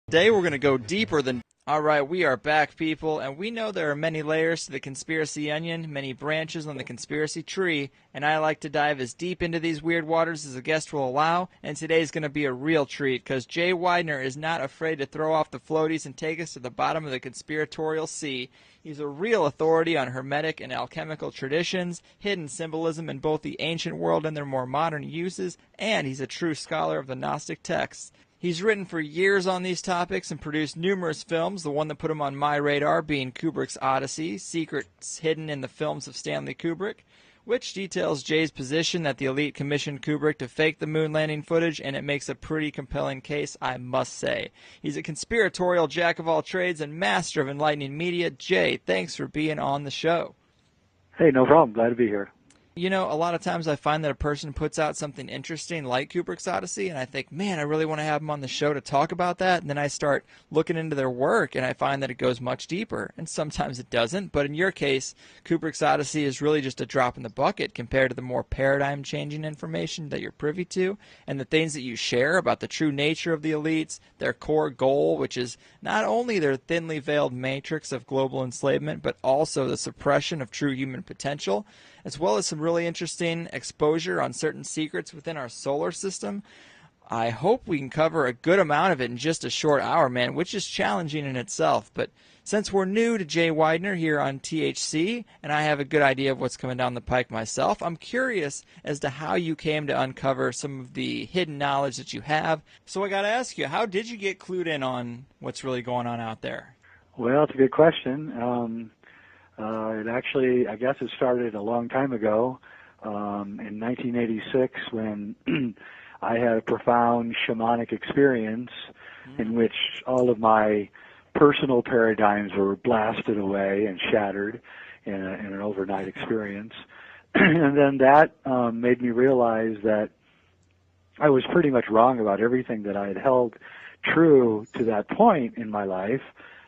Today we're going to go deeper than... Alright, we are back, people, and we know there are many layers to the conspiracy onion, many branches on the conspiracy tree, and I like to dive as deep into these weird waters as a guest will allow, and today's going to be a real treat, because Jay Weidner is not afraid to throw off the floaties and take us to the bottom of the conspiratorial sea. He's a real authority on hermetic and alchemical traditions, hidden symbolism in both the ancient world and their more modern uses, and he's a true scholar of the Gnostic texts. He's written for years on these topics and produced numerous films, the one that put him on my radar being Kubrick's Odyssey, secrets hidden in the films of Stanley Kubrick, which details Jay's position that the elite commissioned Kubrick to fake the moon landing footage, and it makes a pretty compelling case, I must say. He's a conspiratorial jack of all trades and master of enlightening media. Jay, thanks for being on the show. Hey, no problem. Glad to be here. You know, a lot of times I find that a person puts out something interesting like Kubrick's Odyssey, and I think, man, I really want to have them on the show to talk about that. And then I start looking into their work, and I find that it goes much deeper. And sometimes it doesn't. But in your case, Kubrick's Odyssey is really just a drop in the bucket compared to the more paradigm-changing information that you're privy to, and the things that you share about the true nature of the elites, their core goal, which is not only their thinly veiled matrix of global enslavement, but also the suppression of true human potential, as well as some really interesting exposure on certain secrets within our solar system. I hope we can cover a good amount of it in just a short hour, man, which is challenging in itself. But since we're new to Jay Weidner here on THC, and I have a good idea of what's coming down the pike myself, I'm curious as to how you came to uncover some of the hidden knowledge that you have. So I got to ask you, how did you get clued in on what's really going on out there? Well, it's a good question. It actually, I guess it started a long time ago, in 1986, when I had a profound shamanic experience in which all of my personal paradigms were blasted away and shattered in an overnight experience. And then that made me realize that I was pretty much wrong about everything that I had held true to that point in my life.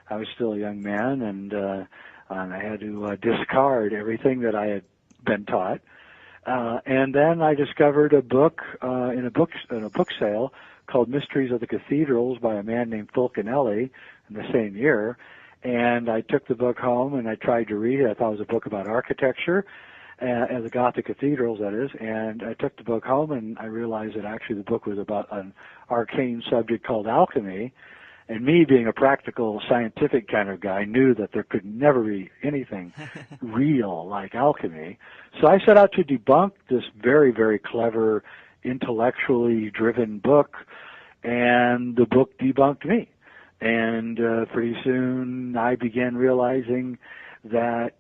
I was still a young man, and I had to discard everything that I had been taught. And then I discovered a book in a book sale called Mysteries of the Cathedrals by a man named Fulcanelli in the same year. And I took the book home and I tried to read it. I thought it was a book about architecture, and the Gothic cathedrals, that is. And I took the book home and I realized that actually the book was about an arcane subject called alchemy. And me, being a practical, scientific kind of guy, knew that there could never be anything real like alchemy. So I set out to debunk this very, very clever, intellectually driven book, and the book debunked me. And pretty soon I began realizing that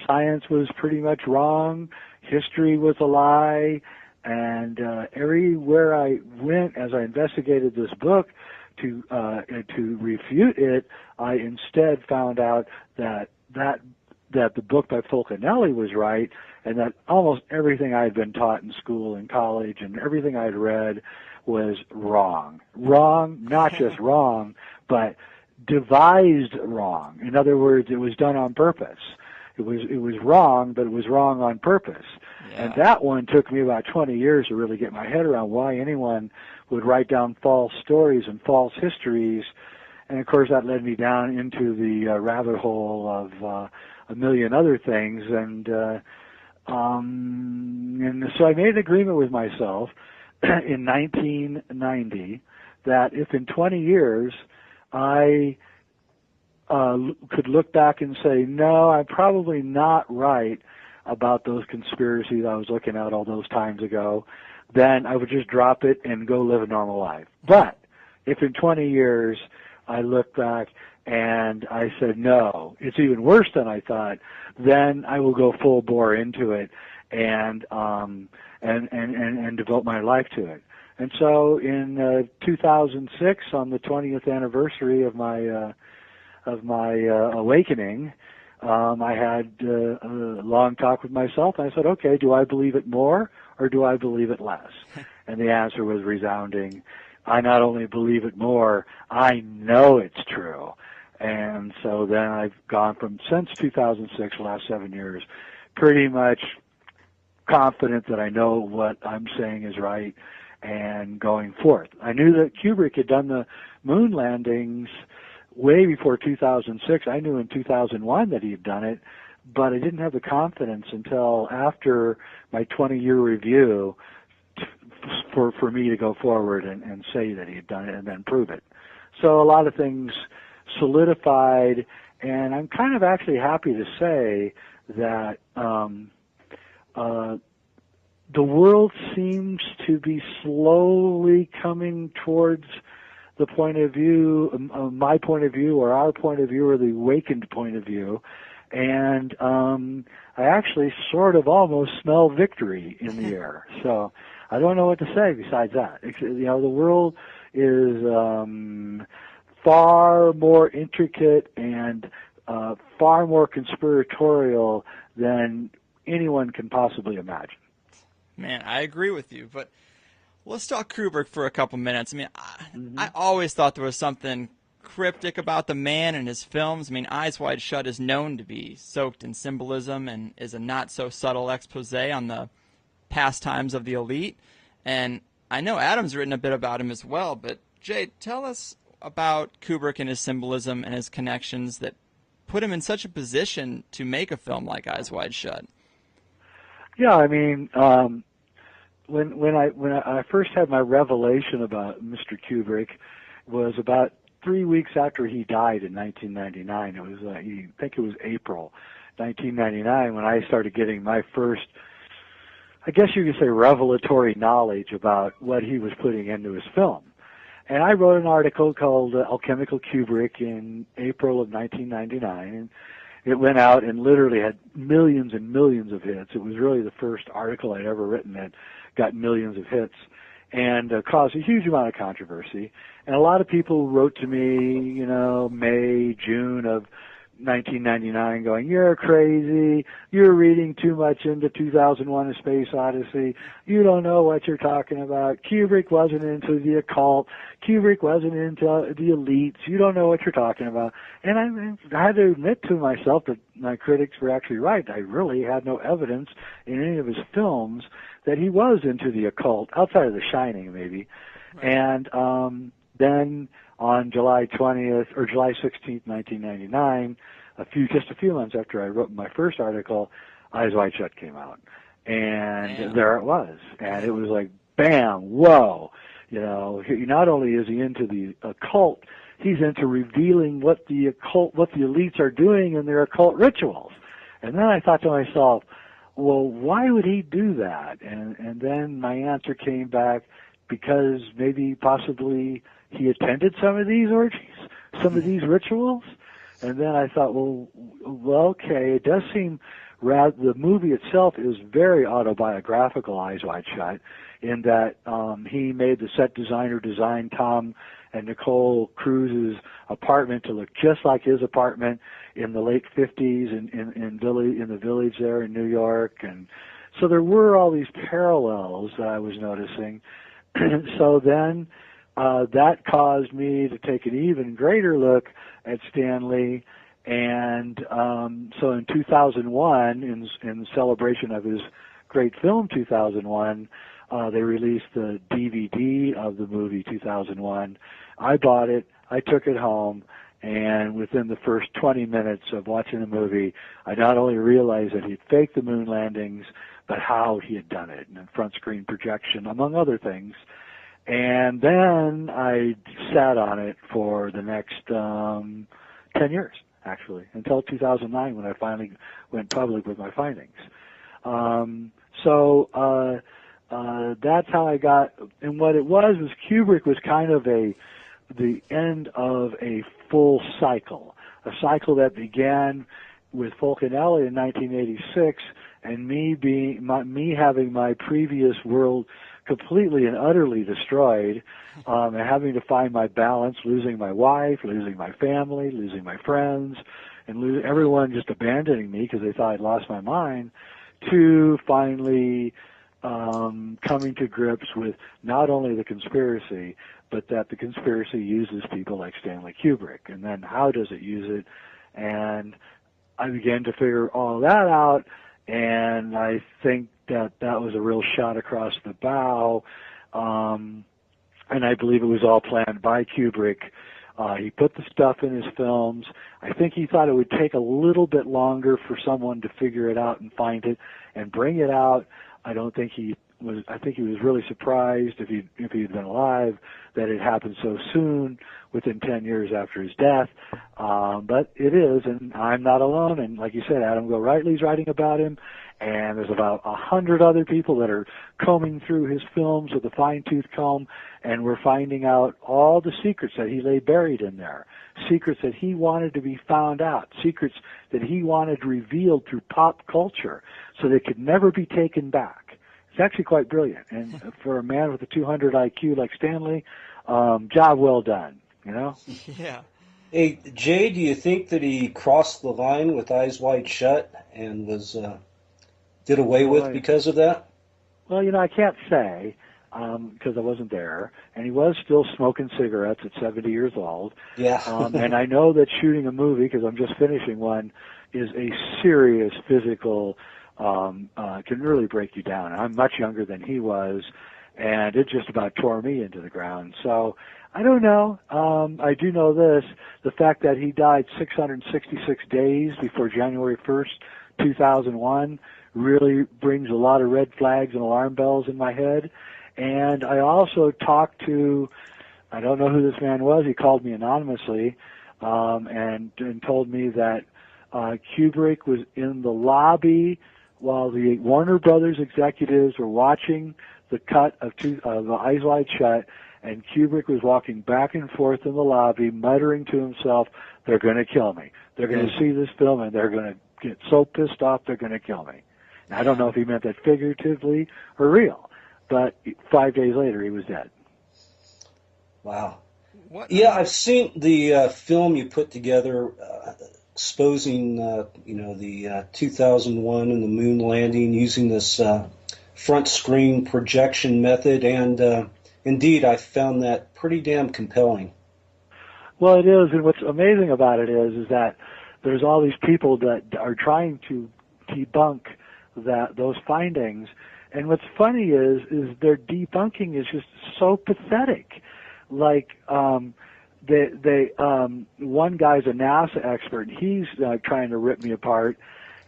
science was pretty much wrong, history was a lie, and everywhere I went as I investigated this book, to refute it, I instead found out that the book by Fulcanelli was right, and that almost everything I had been taught in school and college and everything I had read was wrong. Wrong, not just wrong, but devised wrong. In other words, it was done on purpose. It was wrong, but it was wrong on purpose. Yeah. And that one took me about 20 years to really get my head around why anyone would write down false stories and false histories. And, of course, that led me down into the rabbit hole of a million other things. And so I made an agreement with myself in 1990 that if in 20 years I could look back and say, no, I'm probably not right about those conspiracies I was looking at all those times ago, then I would just drop it and go live a normal life. But if in 20 years I look back and I said, no, it's even worse than I thought, then I will go full bore into it and devote my life to it. And so in 2006, on the 20th anniversary of my awakening, I had a long talk with myself, and I said, okay, do I believe it more or do I believe it less? And the answer was resounding. I not only believe it more, I know it's true. And so then I've gone from, since 2006, the last 7 years, pretty much confident that I know what I'm saying is right and going forth. I knew that Kubrick had done the moon landings way before 2006. I knew in 2001 that he had done it, but I didn't have the confidence until after my 20-year review for me to go forward and say that he had done it and then prove it. So a lot of things solidified, and I'm kind of actually happy to say that the world seems to be slowly coming towards the point of view, my point of view, or our point of view, or the awakened point of view, and I actually sort of almost smell victory in the air. So I don't know what to say besides that. You know, the world is far more intricate and far more conspiratorial than anyone can possibly imagine. Man, I agree with you, but let's talk Kubrick for a couple minutes. I mean, I always thought there was something cryptic about the man and his films. I mean, Eyes Wide Shut is known to be soaked in symbolism and is a not-so-subtle expose on the pastimes of the elite. And I know Adam's written a bit about him as well, but Jay, tell us about Kubrick and his symbolism and his connections that put him in such a position to make a film like Eyes Wide Shut. Yeah, I mean, when I first had my revelation about Mr. Kubrick was about 3 weeks after he died in 1999. It was I think it was April 1999 when I started getting my first, I guess you could say, revelatory knowledge about what he was putting into his film. And I wrote an article called Alchemical Kubrick in April of 1999, and it went out and literally had millions and millions of hits. It was really the first article I'd ever written that got millions of hits and caused a huge amount of controversy. And a lot of people wrote to me, you know, May, June of 1999 going, "You're crazy, you're reading too much into 2001 A Space Odyssey, you don't know what you're talking about, Kubrick wasn't into the occult, Kubrick wasn't into the elites, you don't know what you're talking about." And I had to admit to myself that my critics were actually right. I really had no evidence in any of his films that he was into the occult, outside of The Shining maybe. Right. And then on July 20th or July 16th, 1999, just a few months after I wrote my first article, Eyes Wide Shut came out, and there it was, and it was like, bam, whoa, you know, not only is he into the occult, he's into revealing what the elites are doing in their occult rituals. And then I thought to myself, well, why would he do that? And then my answer came back, because maybe possibly he attended some of these orgies, some of these rituals. And then I thought, well, okay, it does seem the movie itself is very autobiographical, Eyes Wide Shut, in that he made the set designer design Tom and Nicole Cruz's apartment to look just like his apartment in the late 50s in the village there in New York. And so there were all these parallels that I was noticing. So then that caused me to take an even greater look at Stanley, and so in 2001, in celebration of his great film 2001, they released the DVD of the movie 2001. I bought it, I took it home, and within the first 20 minutes of watching the movie, I not only realized that he'd faked the moon landings, but how he had done it, and front screen projection, among other things. And then I sat on it for the next 10 years, actually, until 2009 when I finally went public with my findings. So that's how I got, and what it was Kubrick was kind of the end of a full cycle, a cycle that began with Fulcanelli in 1986, and me having my previous world completely and utterly destroyed, and having to find my balance, losing my wife, losing my family, losing my friends, and everyone just abandoning me because they thought I'd lost my mind, to finally coming to grips with not only the conspiracy, but that the conspiracy uses people like Stanley Kubrick, and then how does it use it? And I began to figure all that out, and I think that was a real shot across the bow, and I believe it was all planned by Kubrick. He put the stuff in his films. I think he thought it would take a little bit longer for someone to figure it out and find it and bring it out. I think he was really surprised, if he'd been alive, that it happened so soon, within 10 years after his death. But it is, and I'm not alone. And like you said, Adam Go-Rightly's writing about him, and there's about 100 other people that are combing through his films with a fine-tooth comb, and we're finding out all the secrets that he lay buried in there, secrets that he wanted to be found out, secrets that he wanted revealed through pop culture so they could never be taken back. It's actually quite brilliant, and for a man with a 200 IQ like Stanley, job well done, you know? Yeah. Hey, Jay, do you think that he crossed the line with Eyes Wide Shut and was did away with because of that? Well, you know, I can't say because I wasn't there, and he was still smoking cigarettes at 70 years old. Yeah. And I know that shooting a movie, because I'm just finishing one, is a serious physical, can really break you down. I'm much younger than he was, and it just about tore me into the ground. So I don't know. I do know this, the fact that he died 666 days before January 1st, 2001, really brings a lot of red flags and alarm bells in my head. And I also talked to, I don't know who this man was, he called me anonymously, and told me that Kubrick was in the lobby while the Warner Brothers executives were watching the cut of Eyes Wide Shut, and Kubrick was walking back and forth in the lobby, muttering to himself, "They're going to kill me. They're going to see this film, and they're going to get so pissed off they're going to kill me." Now, I don't know if he meant that figuratively or real, but 5 days later he was dead. Wow. What? Yeah, I've seen the film you put together exposing, the 2001 and the moon landing using this front screen projection method, and indeed, I found that pretty damn compelling. Well, it is, and what's amazing about it is that there's all these people that are trying to debunk those findings, and what's funny is their debunking is just so pathetic. Like, one guy's a NASA expert, and he's trying to rip me apart,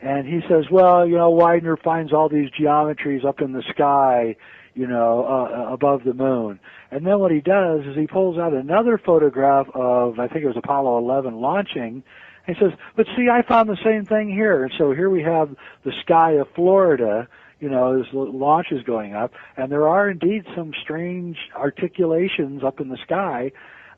and he says, well, Weidner finds all these geometries up in the sky, above the moon. And then what he does is he pulls out another photograph of, I think it was Apollo 11 launching, and he says, but see, I found the same thing here. And so here we have the sky of Florida, as the launch is going up, and there are indeed some strange articulations up in the sky,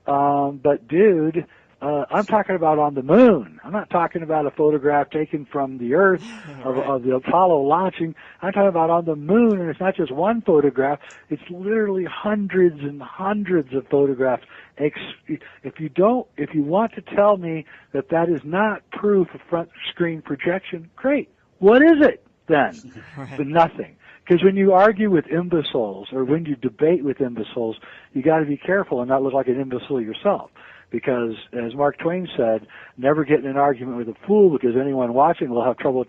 but dude, I'm talking about on the moon. I'm not talking about a photograph taken from the Earth of the Apollo launching. I'm talking about on the moon, and it's not just one photograph. It's literally hundreds and hundreds of photographs. If you want to tell me that is not proof of front screen projection, great. What is it then? Right. But nothing. Because when you argue with imbeciles or when you debate with imbeciles, you got to be careful and not look like an imbecile yourself. Because, as Mark Twain said, never get in an argument with a fool, because anyone watching will have trouble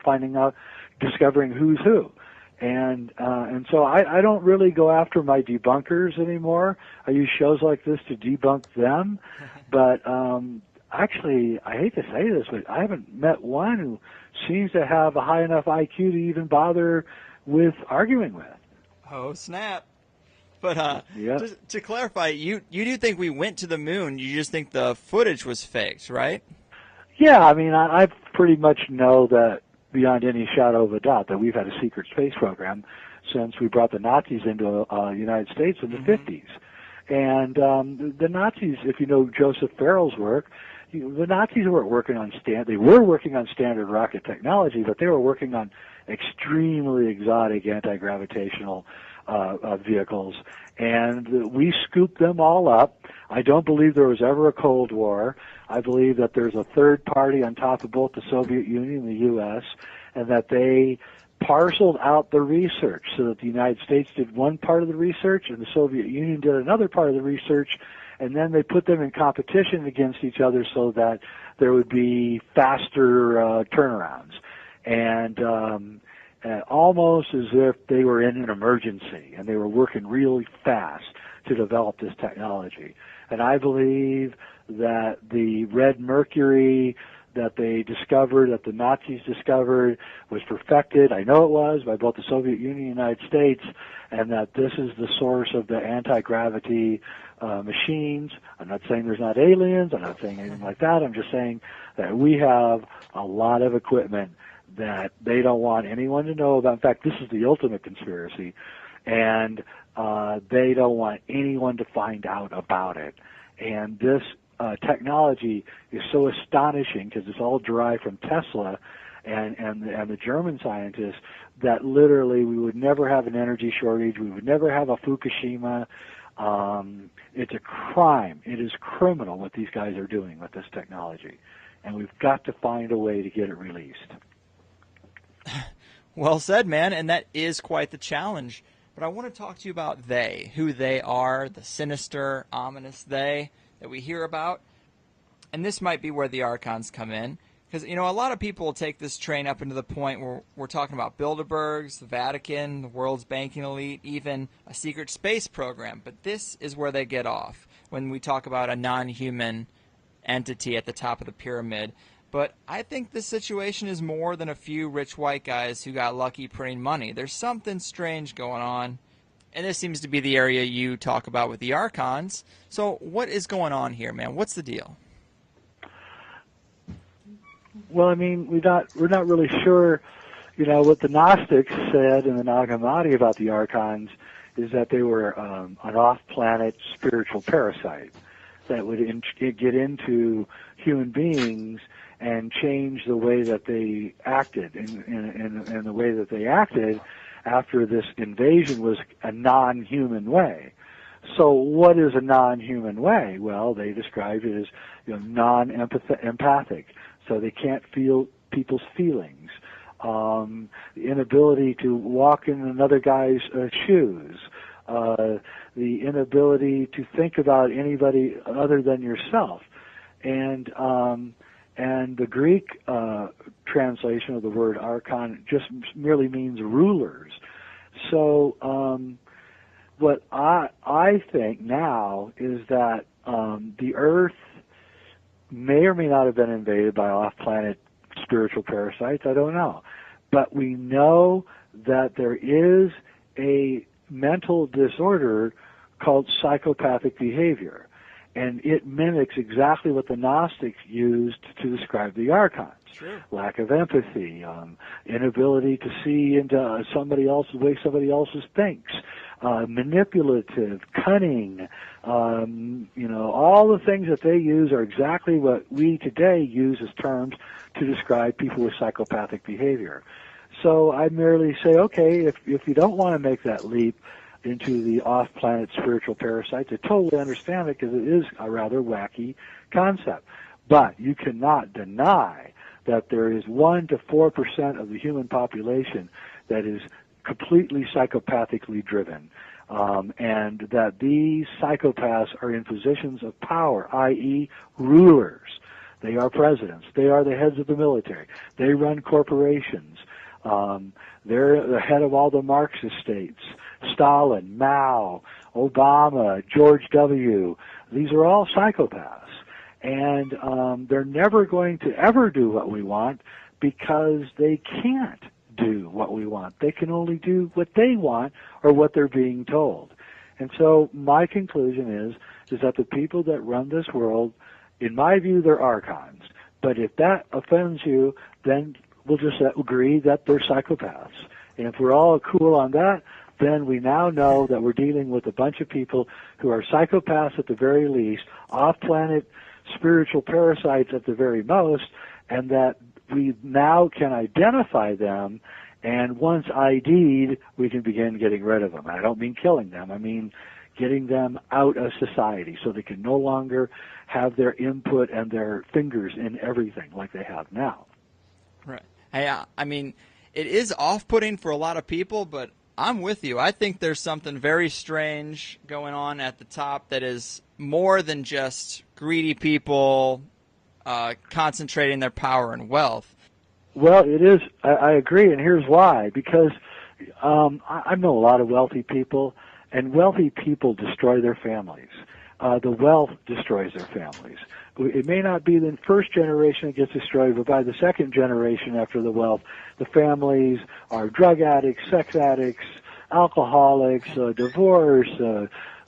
discovering who's who. And so I don't really go after my debunkers anymore. I use shows like this to debunk them. But actually, I hate to say this, but I haven't met one who seems to have a high enough IQ to even bother with arguing with. Oh, snap. But yeah. Just to clarify, you do think we went to the moon. You just think the footage was faked, right? Yeah, I mean, I pretty much know that beyond any shadow of a doubt that we've had a secret space program since we brought the Nazis into the United States in the 50s. And the Nazis, if you know Joseph Farrell's work, the Nazis weren't working on they were working on standard rocket technology, but they were working on extremely exotic anti-gravitational vehicles, and we scooped them all up. I don't believe there was ever a Cold War. I believe that there's a third party on top of both the Soviet Union and the U.S., and that they parceled out the research so that the United States did one part of the research and the Soviet Union did another part of the research, and then they put them in competition against each other so that there would be faster turnarounds. And almost as if they were in an emergency and they were working really fast to develop this technology. And I believe that the red mercury that they discovered, that the Nazis discovered, was perfected, I know it was, by both the Soviet Union and the United States, and that this is the source of the anti-gravity machines. I'm not saying there's not aliens, I'm not saying anything like that, I'm just saying that we have a lot of equipment that they don't want anyone to know about. In fact, this is the ultimate conspiracy, and they don't want anyone to find out about it. And this technology is so astonishing because it's all derived from Tesla and the German scientists that literally we would never have an energy shortage. We would never have a Fukushima. It's a crime. It is criminal what these guys are doing with this technology. And we've got to find a way to get it released. Well said, man, and that is quite the challenge. But I want to talk to you about they, who they are, the sinister, ominous they that we hear about. And this might be where the Archons come in. Because, you know, a lot of people will take this train up into the point where we're talking about Bilderbergs, the Vatican, the world's banking elite, even a secret space program. But this is where they get off when we talk about a non-human entity at the top of the pyramid. But I think this situation is more than a few rich white guys who got lucky printing money. There's something strange going on. And this seems to be the area you talk about with the Archons. So what is going on here, man? What's the deal? Well, I mean, we're not really sure. You know, what the Gnostics said in the Nag Hammadi about the Archons is that they were an off-planet spiritual parasite that would get into human beings and change the way that they acted. And the way that they acted after this invasion was a non-human way. So what is a non-human way? Well, they described it as, you know, non-empathic. So they can't feel people's feelings. The inability to walk in another guy's shoes. The inability to think about anybody other than yourself. And the Greek translation of the word archon just merely means rulers. So what I think now is that the Earth may or may not have been invaded by off-planet spiritual parasites. I don't know. But we know that there is a mental disorder called psychopathic behavior. And it mimics exactly what the Gnostics used to describe the Archons. True. Lack of empathy, inability to see into somebody else's way somebody else thinks, manipulative, cunning, you know, all the things that they use are exactly what we today use as terms to describe people with psychopathic behavior. So I merely say, okay, if you don't want to make that leap into the off-planet spiritual parasites, I totally understand it because it is a rather wacky concept. But you cannot deny that there is 1 to 4% of the human population that is completely psychopathically driven, and that these psychopaths are in positions of power, i.e. rulers. They are presidents. They are the heads of the military. They run corporations. They're the head of all the Marxist states. Stalin, Mao, Obama, George W. These are all psychopaths. And they're never going to ever do what we want because they can't do what we want. They can only do what they want or what they're being told. And so my conclusion is that the people that run this world, in my view, they're Archons. But if that offends you, then we'll just agree that they're psychopaths. And if we're all cool on that, then we now know that we're dealing with a bunch of people who are psychopaths at the very least, off-planet spiritual parasites at the very most, and that we now can identify them, and once ID'd, we can begin getting rid of them. I don't mean killing them. I mean getting them out of society so they can no longer have their input and their fingers in everything like they have now. Right. I mean, it is off-putting for a lot of people, but I'm with you. I think there's something very strange going on at the top that is more than just greedy people concentrating their power and wealth. Well, it is. I agree, and here's why. Because I know a lot of wealthy people, and wealthy people destroy their families. The wealth destroys their families. It may not be the first generation that gets destroyed, but by the second generation after the wealth, the families are drug addicts, sex addicts, alcoholics, divorce,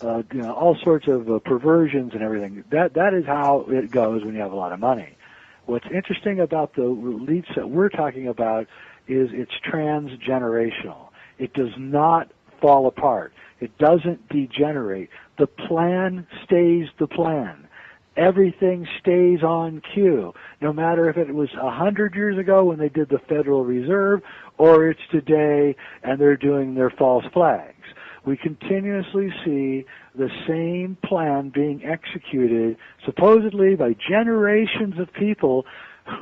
all sorts of perversions and everything. That is how it goes when you have a lot of money. What's interesting about the elites that we're talking about is it's transgenerational. It does not fall apart. It doesn't degenerate. The plan stays the plan. Everything stays on cue, no matter if it was 100 years ago when they did the Federal Reserve or it's today and they're doing their false flags. We continuously see the same plan being executed, supposedly by generations of people,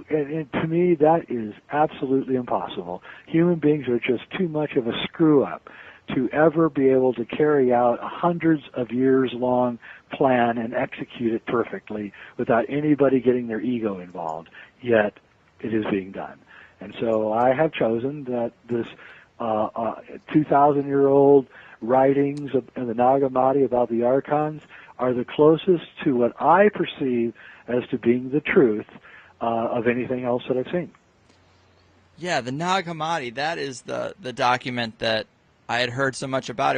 and to me that is absolutely impossible. Human beings are just too much of a screw-up to ever be able to carry out a hundreds of years long plan and execute it perfectly without anybody getting their ego involved. Yet it is being done. And so I have chosen that this 2,000-year-old writings of the Nag Hammadi about the Archons are the closest to what I perceive as to being the truth of anything else that I've seen. Yeah, the Nag Hammadi, that is the document that I had heard so much about.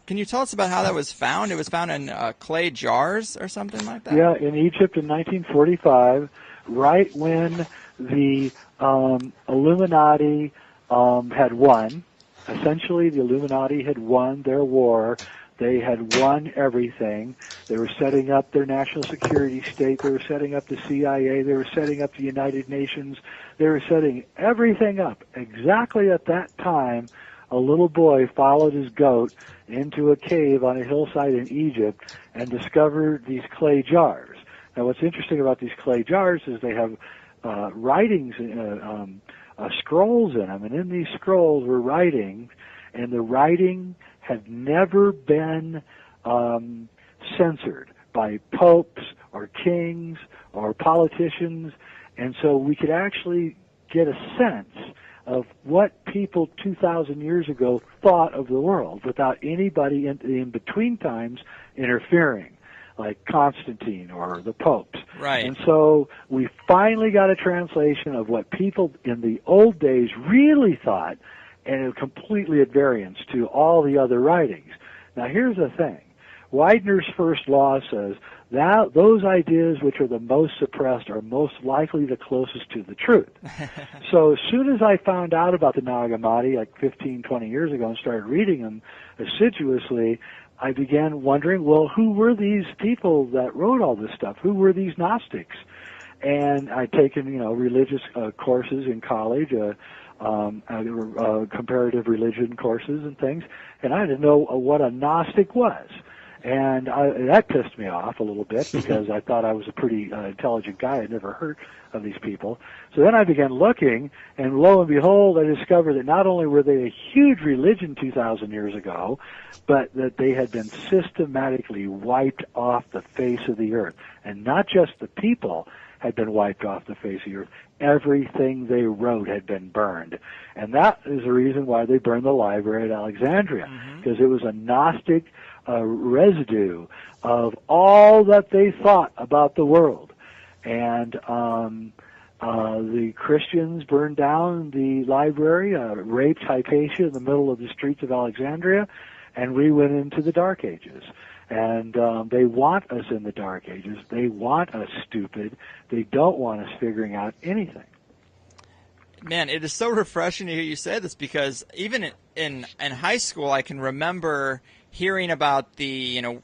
Can you tell us about how that was found? It was found in clay jars or something like that? Yeah, in Egypt in 1945, right when the Illuminati had won. Essentially, the Illuminati had won their war. They had won everything. They were setting up their national security state. They were setting up the CIA. They were setting up the United Nations. They were setting everything up. Exactly at that time, a little boy followed his goat into a cave on a hillside in Egypt and discovered these clay jars. Now, what's interesting about these clay jars is they have writings, scrolls in them, and in these scrolls were writings, and the writing had never been censored by popes or kings or politicians, and so we could actually get a sense of what people 2,000 years ago thought of the world without anybody in between times interfering, like Constantine or the popes. Right. And so we finally got a translation of what people in the old days really thought, and it was completely at variance to all the other writings. Now here's the thing. Weidner's first law says that those ideas which are the most suppressed are most likely the closest to the truth. So as soon as I found out about the Nag Hammadi, like 15, 20 years ago, and started reading them assiduously, I began wondering, well, who were these people that wrote all this stuff? Who were these Gnostics? And I'd taken, religious courses in college, comparative religion courses and things, and I didn't know what a Gnostic was. And that pissed me off a little bit because I thought I was a pretty intelligent guy. I'd never heard of these people. So then I began looking, and lo and behold, I discovered that not only were they a huge religion 2,000 years ago, but that they had been systematically wiped off the face of the earth. And not just the people had been wiped off the face of the earth. Everything they wrote had been burned. And that is the reason why they burned the library at Alexandria, because it was a Gnostic residue of all that they thought about the world. And the Christians burned down the library, raped Hypatia in the middle of the streets of Alexandria, and we went into the Dark Ages. And they want us in the Dark Ages. They want us stupid. They don't want us figuring out anything. Man, it is so refreshing to hear you say this, because even in high school, I can remember hearing about the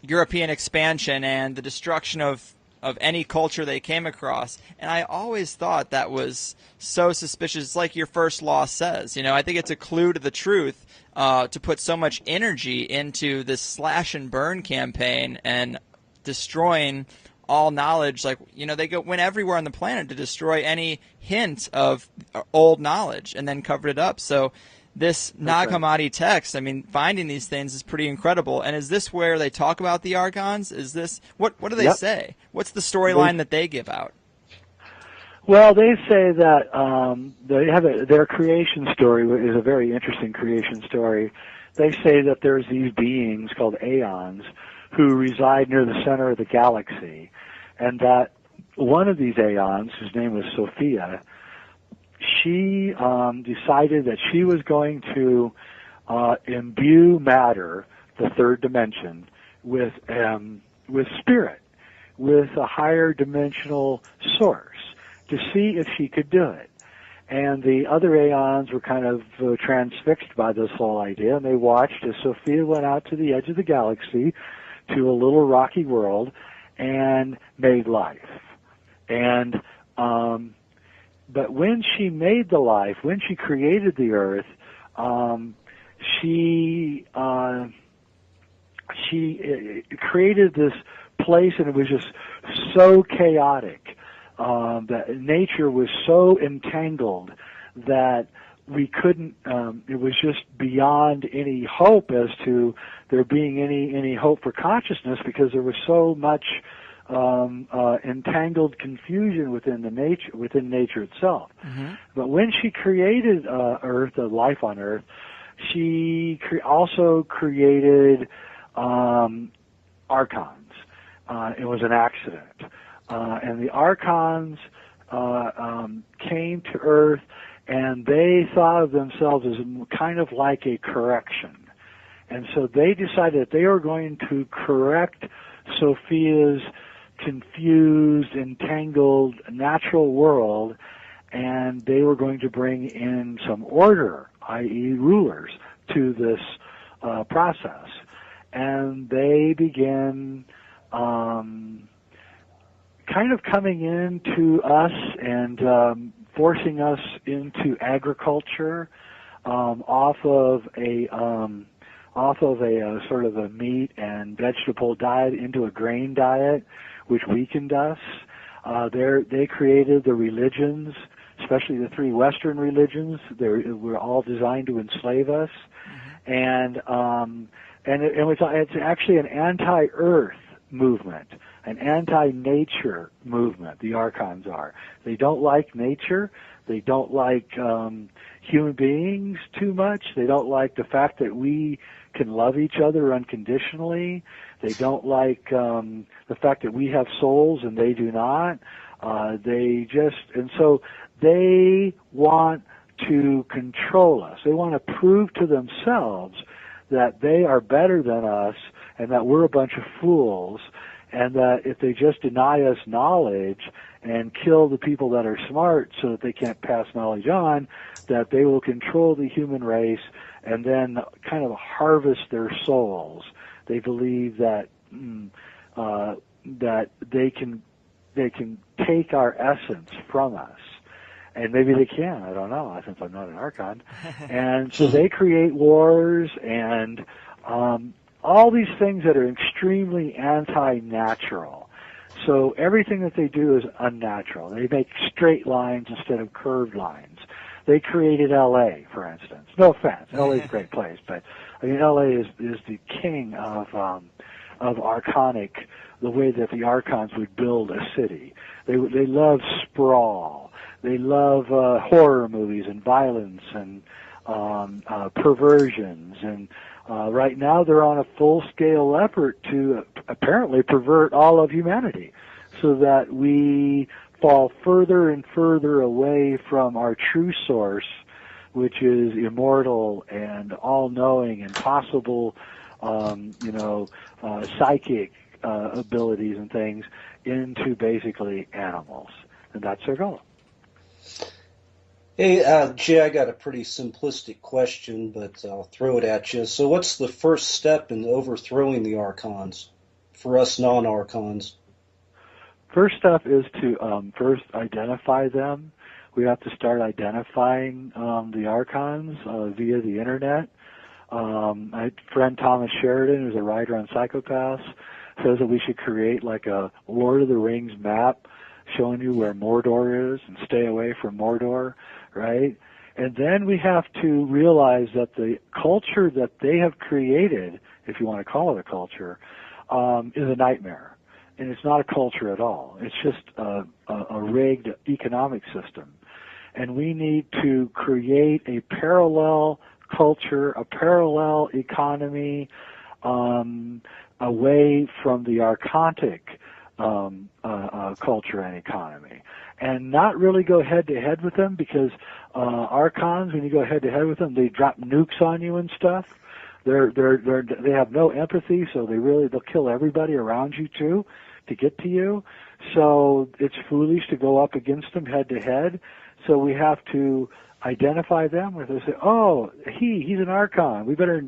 European expansion and the destruction of any culture they came across, and I always thought that was so suspicious. It's like your first law says. I think it's a clue to the truth to put so much energy into this slash and burn campaign and destroying all knowledge. Like, they went everywhere on the planet to destroy any hint of old knowledge and then covered it up. So this Nag Hammadi text, finding these things is pretty incredible. And is this where they talk about the Archons? Is this what do they say? What's the storyline that they give out? Well, they say that they have their creation story is a very interesting creation story. They say that there's these beings called aeons who reside near the center of the galaxy, and that one of these aeons, whose name was Sophia, she decided that she was going to imbue matter, the third dimension, with spirit, with a higher dimensional source, to see if she could do it. And the other aeons were kind of transfixed by this whole idea, and they watched as Sophia went out to the edge of the galaxy to a little rocky world and made life. And but when she made the life, when she created the earth, she created this place, and it was just so chaotic. That nature was so entangled that we couldn't, it was just beyond any hope as to there being any hope for consciousness, because there was so much entangled confusion within nature itself. Mm-hmm. But when she created Earth, life on Earth, she also created Archons. It was an accident. And the Archons came to Earth, and they thought of themselves as kind of like a correction. And so they decided that they were going to correct Sophia's confused, entangled natural world, and they were going to bring in some order, i.e. rulers, to this process. And they began kind of coming into us and forcing us into agriculture off of a sort of a meat and vegetable diet into a grain diet, which weakened us. They created the religions, especially the three Western religions. They were all designed to enslave us, mm-hmm. It's actually an anti-earth movement, an anti-nature movement. The Archons are. They don't like nature. They don't like human beings too much. They don't like the fact that we can love each other unconditionally. They don't like the fact that we have souls and they do not. So they want to control us. They want to prove to themselves that they are better than us and that we're a bunch of fools, and that if they just deny us knowledge and kill the people that are smart so that they can't pass knowledge on, that they will control the human race and then kind of harvest their souls. They believe that that they can take our essence from us. And maybe they can, I don't know, since I'm not an Archon. And so they create wars and all these things that are extremely anti-natural. So everything that they do is unnatural. They make straight lines instead of curved lines. They created L.A., for instance. No offense, L.A. is a great place, but I mean L.A. is the king of Archonic, the way that the Archons would build a city. They love sprawl. They love horror movies and violence and perversions. And right now they're on a full-scale effort to apparently pervert all of humanity so that we fall further and further away from our true source, which is immortal and all-knowing and possible, psychic abilities and things, into basically animals. And that's their goal. Hey, Jay, I got a pretty simplistic question, but I'll throw it at you. So what's the first step in overthrowing the Archons for us non-Archons? First step is to first identify them. We have to start identifying the Archons via the Internet. My friend Thomas Sheridan, who's a writer on Psychopaths, says that we should create like a Lord of the Rings map showing you where Mordor is and stay away from Mordor, right? And then we have to realize that the culture that they have created, if you want to call it a culture, is a nightmare. and it's not a culture at all. It's just a rigged economic system. And we need to create a parallel culture, a parallel economy, away from the archontic culture and economy, and not really go head-to-head with them, because Archons, when you go head-to-head with them, they drop nukes on you and stuff. They have no empathy, so they'll kill everybody around you too to get to you. So it's foolish to go up against them head-to-head. So we have to identify them, where they say, "Oh, he's an Archon. We better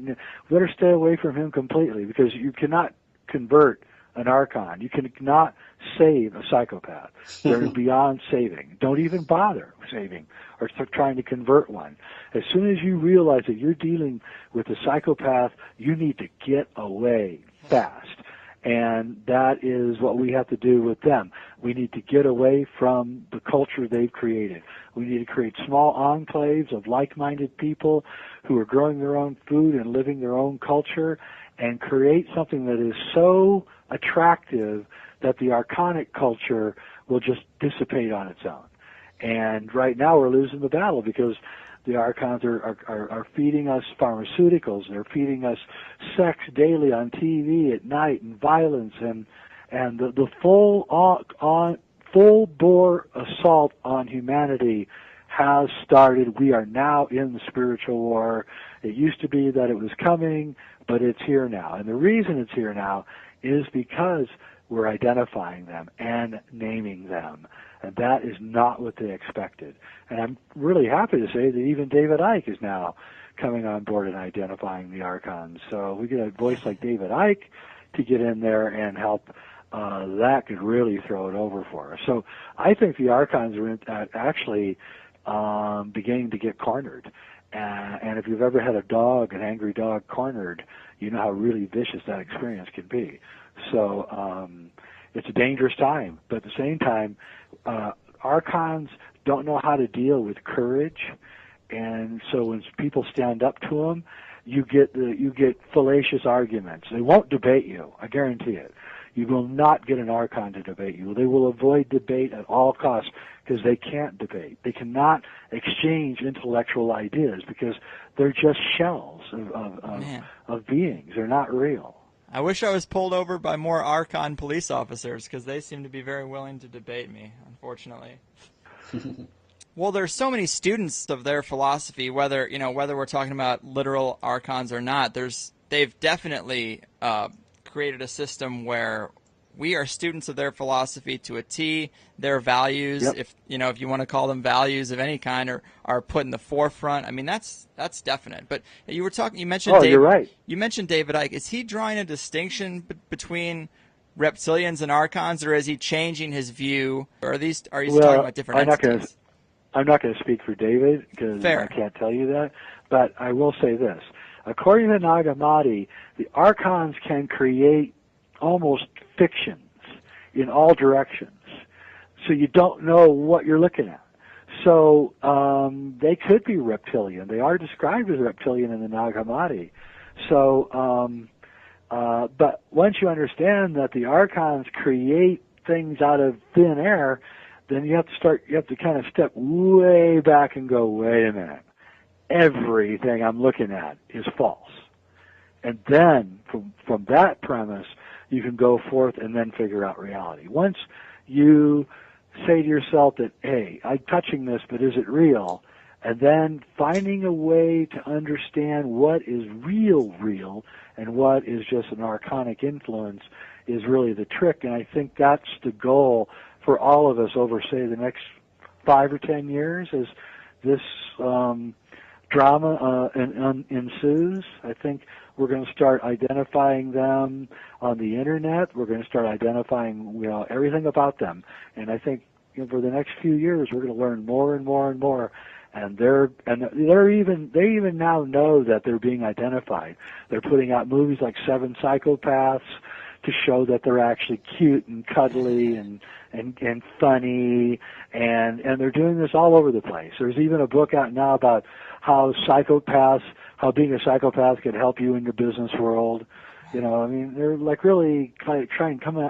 stay away from him completely," because you cannot convert an Archon. You cannot save a psychopath. They're beyond saving. Don't even bother saving or trying to convert one. As soon as you realize that you're dealing with a psychopath, you need to get away fast. And that is what we have to do with them. We need to get away from the culture they've created. We need to create small enclaves of like-minded people who are growing their own food and living their own culture, and create something that is so attractive that the archonic culture will just dissipate on its own. And right now we're losing the battle, because the Archons are feeding us pharmaceuticals. They're feeding us sex daily on TV at night, and violence, and the full-bore assault on humanity has started. We are now in the spiritual war. It used to be that it was coming, but it's here now. And the reason it's here now is because we're identifying them and naming them. And that is not what they expected. And I'm really happy to say that even David Icke is now coming on board and identifying the Archons. So we get a voice like David Icke to get in there and help. That could really throw it over for us. So I think the Archons are actually beginning to get cornered. And if you've ever had an angry dog cornered, you know how really vicious that experience can be. So it's a dangerous time. But at the same time, Archons don't know how to deal with courage. And so when people stand up to them, you get fallacious arguments. They won't debate you, I guarantee it. You will not get an Archon to debate you. They will avoid debate at all costs, because they can't debate. They cannot exchange intellectual ideas, because they're just shells of beings. They're not real. I wish I was pulled over by more Archon police officers, because they seem to be very willing to debate me, unfortunately. Well, there's so many students of their philosophy, whether we're talking about literal Archons or not. They've definitely created a system where we are students of their philosophy to a T. Their values, yep. if you want to call them values of any kind, are put in the forefront. I mean, that's definite. But you mentioned you're right. You mentioned David Icke. Is he drawing a distinction between reptilians and Archons, or is he changing his view? Or are you talking about different entities? I'm not going to speak for David, because I can't tell you that. But I will say this. According to Nag Hammadi, the Archons can create almost fictions in all directions. So you don't know what you're looking at. So they could be reptilian. They are described as reptilian in the Nag Hammadi. So, but once you understand that the Archons create things out of thin air, then you have to kind of step way back and go, wait a minute. Everything I'm looking at is false. And then from that premise, you can go forth and then figure out reality. Once you say to yourself that, hey, I'm touching this, but is it real? And then finding a way to understand what is real, and what is just an archonic influence is really the trick. And I think that's the goal for all of us over, say, the next 5 or 10 years, as this drama ensues. I think we're going to start identifying them on the internet. We're going to start identifying everything about them. And I think for the next few years we're going to learn more and more and more. And they even now know that they're being identified. They're putting out movies like Seven Psychopaths to show that they're actually cute and cuddly and funny, and they're doing this all over the place. There's even a book out now about how being a psychopath can help you in your business world. You know, I mean, they're like really kind of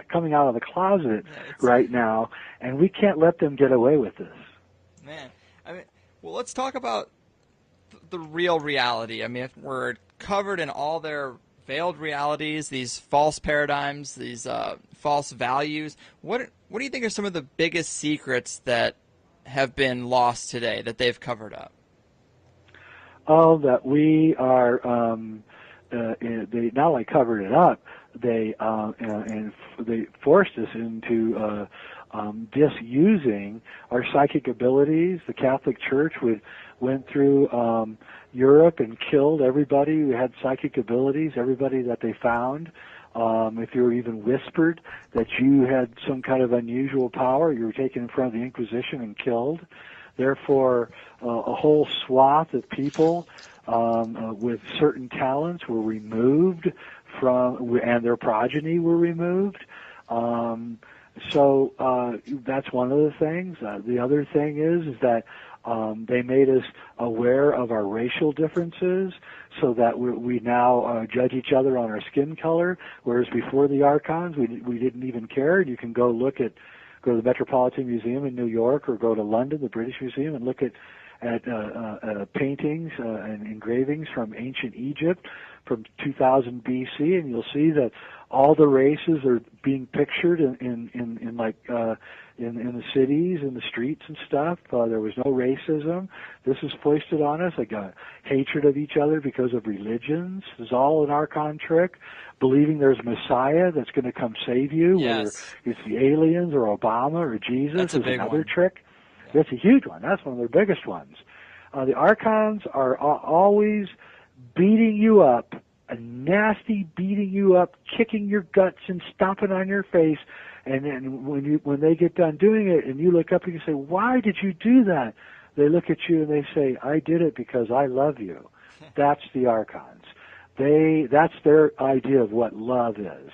coming out of the closet right now, and we can't let them get away with this. Man, I mean, well, let's talk about the real reality. I mean, if we're covered in all their veiled realities, these false paradigms, these false values. What do you think are some of the biggest secrets that have been lost today that they've covered up? Oh, that we are. They not only covered it up, they they forced us into disusing our psychic abilities. The Catholic Church went through Europe and killed everybody who had psychic abilities, everybody that they found. If you were even whispered that you had some kind of unusual power, you were taken in front of the Inquisition and killed. Therefore, a whole swath of people with certain talents were removed from, and their progeny were removed. So that's one of the things. The other thing is that they made us aware of our racial differences, so that we now judge each other on our skin color, whereas before the Archons, we didn't even care. You can go to the Metropolitan Museum in New York, or go to London, the British Museum, and look at paintings and engravings from ancient Egypt from 2000 BC, and you'll see that all the races are being pictured in the cities, in the streets and stuff. There was no racism. This is foisted on us, like a hatred of each other because of religions. This is all an Archon trick. Believing there's a Messiah that's going to come save you, whether it's the aliens or Obama or Jesus, is another trick. That's a huge one. That's one of their biggest ones. The Archons are always beating you up, a nasty beating you up, kicking your guts and stomping on your face. And then when they get done doing it, and you look up and you say, "Why did you do that?" They look at you and they say, "I did it because I love you." That's the Archons. That's their idea of what love is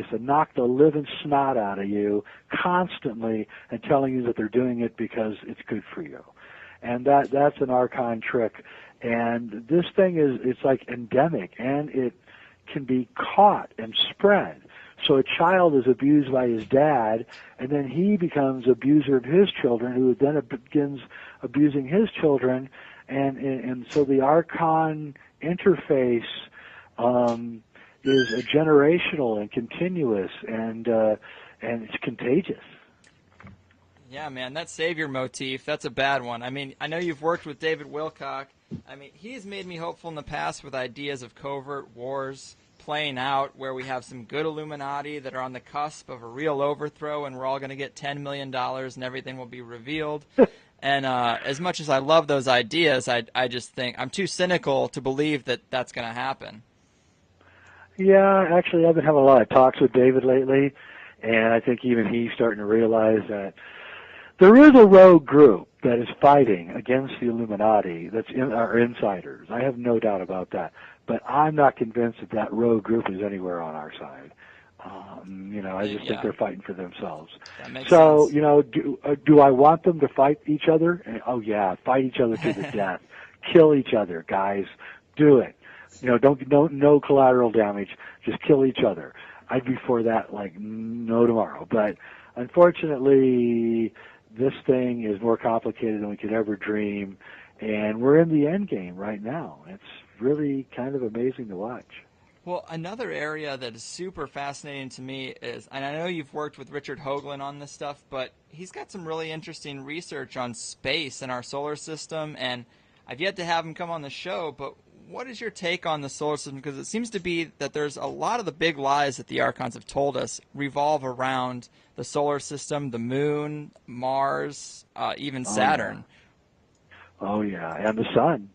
to knock the living snot out of you constantly and telling you that they're doing it because it's good for you. And that's an Archon trick. And this thing it's like endemic, and it can be caught and spread. So a child is abused by his dad, and then he becomes abuser of his children, who then begins abusing his children, and so the Archon interface is generational and continuous, and it's contagious. Yeah, man, that savior motif, that's a bad one. I mean, I know you've worked with David Wilcock. I mean, he's made me hopeful in the past with ideas of covert wars playing out, where we have some good Illuminati that are on the cusp of a real overthrow, and we're all going to get $10 million and everything will be revealed. And as much as I love those ideas, I just think I'm too cynical to believe that that's going to happen. Yeah, actually, I've been having a lot of talks with David lately, and I think even he's starting to realize that there is a rogue group that is fighting against the Illuminati that's our insiders. I have no doubt about that. But I'm not convinced that rogue group is anywhere on our side. I just think they're fighting for themselves. That makes so, sense. do I want them to fight each other? Oh, yeah, fight each other to the death. Kill each other, guys. Do it. No collateral damage. Just kill each other. I'd be for that like no tomorrow. But unfortunately, this thing is more complicated than we could ever dream, and we're in the end game right now. It's really kind of amazing to watch. Well, another area that is super fascinating to me is, and I know you've worked with Richard Hoagland on this stuff, but he's got some really interesting research on space and our solar system, and I've yet to have him come on the show, but what is your take on the solar system? Because it seems to be that there's a lot of the big lies that the Archons have told us revolve around the solar system, the moon, Mars, even Saturn. Oh, yeah, and the sun.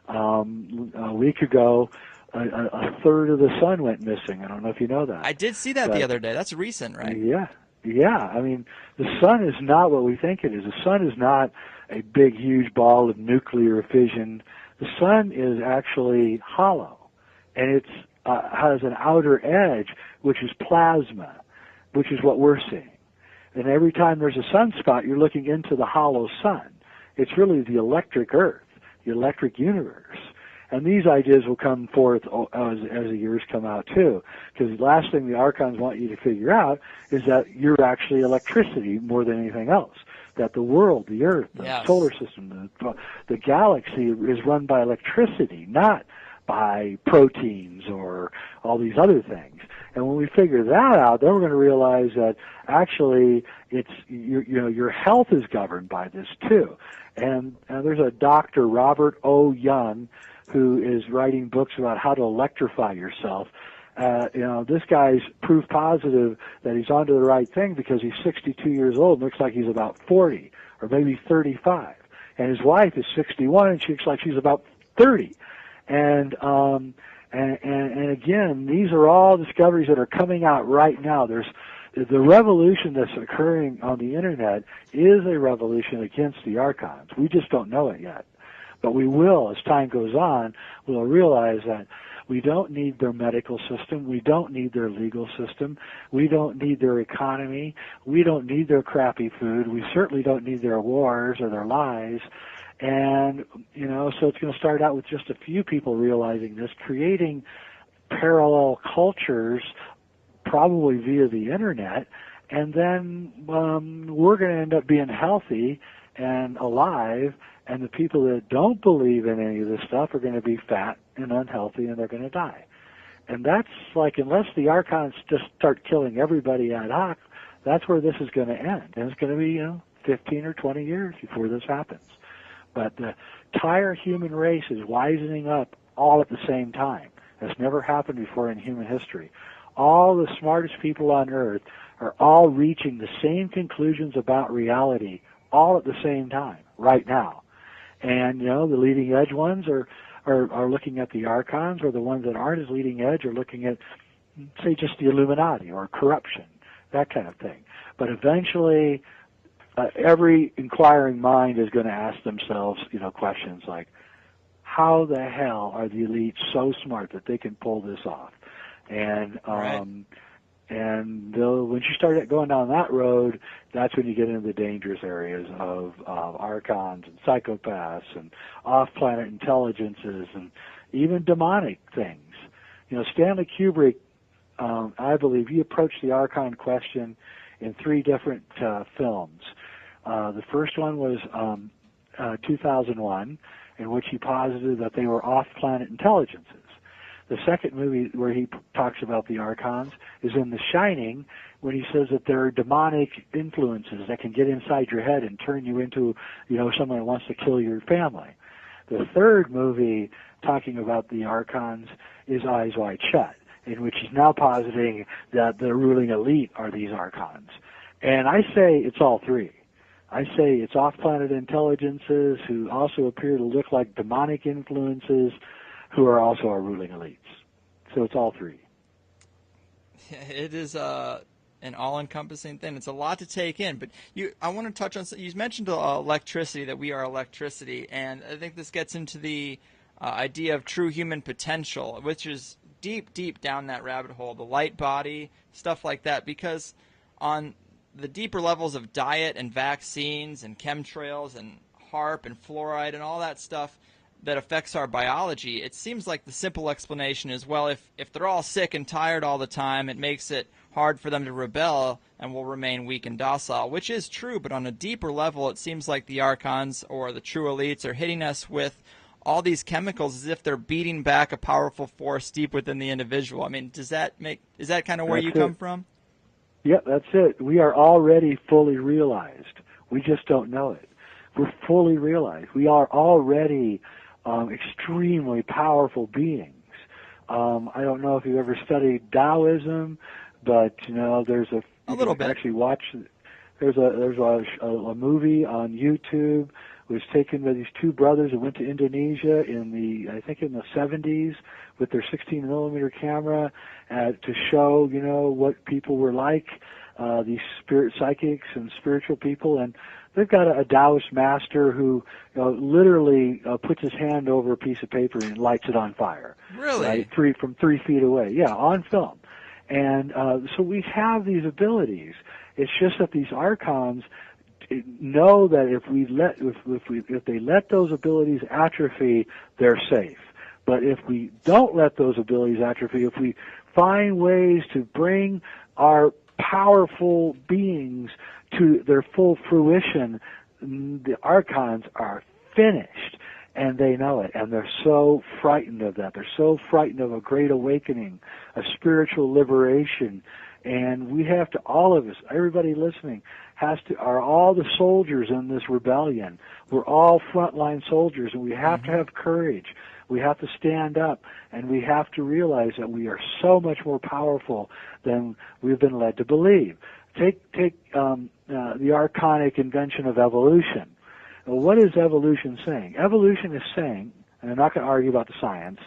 A week ago, a third of the sun went missing. I don't know if you know that. I did see that the other day. That's recent, right? Yeah. I mean, the sun is not what we think it is. The sun is not a big, huge ball of nuclear fission. The sun is actually hollow, and it has an outer edge, which is plasma, which is what we're seeing. And every time there's a sunspot, you're looking into the hollow sun. It's really the electric Earth, the electric universe. And these ideas will come forth as the years come out too. Because the last thing the Archons want you to figure out is that you're actually electricity more than anything else. That the world, the Earth, the solar system, the galaxy is run by electricity, not by proteins or all these other things. And when we figure that out, then we're going to realize that actually it's your health is governed by this too. And there's a Dr. Robert O. Young who is writing books about how to electrify yourself. This guy's proof positive that he's onto the right thing because he's 62 years old and looks like he's about 40 or maybe 35. And his wife is 61 and she looks like she's about 30. And again, these are all discoveries that are coming out right now. There's the revolution that's occurring on the internet is a revolution against the Archons. We just don't know it yet. But we will, as time goes on, we'll realize that we don't need their medical system. We don't need their legal system. We don't need their economy. We don't need their crappy food. We certainly don't need their wars or their lies. And, so it's going to start out with just a few people realizing this, creating parallel cultures, probably via the internet, and then we're going to end up being healthy and alive, and the people that don't believe in any of this stuff are going to be fat and unhealthy, and they're going to die. And that's like, unless the Archons just start killing everybody ad hoc, that's where this is going to end. And it's going to be, 15 or 20 years before this happens. But the entire human race is wisening up all at the same time. That's never happened before in human history. All the smartest people on Earth are all reaching the same conclusions about reality all at the same time, right now. And, the leading edge ones are looking at the Archons, or the ones that aren't as leading edge are looking at, say, just the Illuminati or corruption, that kind of thing. But eventually, every inquiring mind is going to ask themselves, questions like, how the hell are the elites so smart that they can pull this off? And once you start going down that road, that's when you get into the dangerous areas of Archons and psychopaths and off-planet intelligences and even demonic things. Stanley Kubrick, I believe, he approached the Archon question in 3 different films. The first one was 2001, in which he posited that they were off-planet intelligences. The second movie where he talks about the Archons is in The Shining, when he says that there are demonic influences that can get inside your head and turn you into, someone who wants to kill your family. The third movie talking about the Archons is Eyes Wide Shut, in which he's now positing that the ruling elite are these Archons. And I say it's all 3. I say it's off-planet intelligences who also appear to look like demonic influences who are also our ruling elites. So it's all 3. It is an all-encompassing thing. It's a lot to take in. But I want to touch on, you mentioned electricity, that we are electricity. And I think this gets into the idea of true human potential, which is deep, deep down that rabbit hole, the light body, stuff like that. Because on the deeper levels of diet and vaccines and chemtrails and HARP and fluoride and all that stuff that affects our biology, it seems like the simple explanation is, well, if they're all sick and tired all the time, it makes it hard for them to rebel and will remain weak and docile, which is true. But on a deeper level, it seems like the Archons or the true elites are hitting us with all these chemicals as if they're beating back a powerful force deep within the individual. I mean, is that kind of where you come from? Yep, that's it. We are already fully realized. We just don't know it. We're fully realized. We are already extremely powerful beings. I don't know if you've ever studied Taoism, but there's a little bit. Actually, there's a movie on YouTube. It was taken by these 2 brothers who went to Indonesia in the 70s with their 16mm camera to show what people were like, these spirit psychics and spiritual people. And they've got a Taoist master who literally puts his hand over a piece of paper and lights it on fire. Really? Right? From 3 feet away. Yeah, on film. And so we have these abilities. It's just that these Archons know that if they let those abilities atrophy, they're safe. But if we don't let those abilities atrophy, if we find ways to bring our powerful beings to their full fruition, the Archons are finished, and they know it, and they're so frightened of that. They're so frightened of a great awakening, a spiritual liberation, and we have to, all of us, everybody listening, are all the soldiers in this rebellion. We're all frontline soldiers, and we have to have courage. We have to stand up, and we have to realize that we are so much more powerful than we've been led to believe. Take the archonic invention of evolution. Well, what is evolution saying? Evolution is saying, and I'm not going to argue about the science,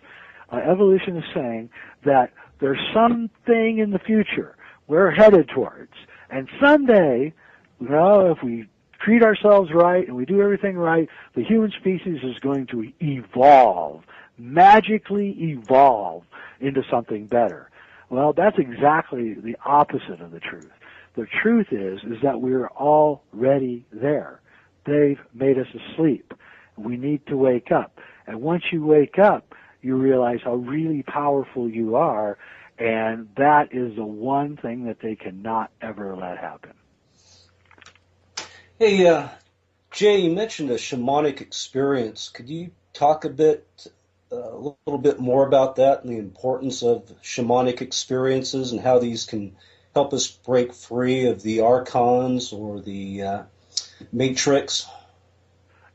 evolution is saying that there's something in the future we're headed towards, and someday, if we treat ourselves right and we do everything right, the human species is going to evolve, magically evolve into something better. Well, that's exactly the opposite of the truth. The truth is that we're already there. They've made us asleep. We need to wake up. And once you wake up, you realize how really powerful you are, and that is the one thing that they cannot ever let happen. Hey, Jay, you mentioned a shamanic experience. Could you talk a little bit more about that and the importance of shamanic experiences and how these can help us break free of the Archons or the Matrix?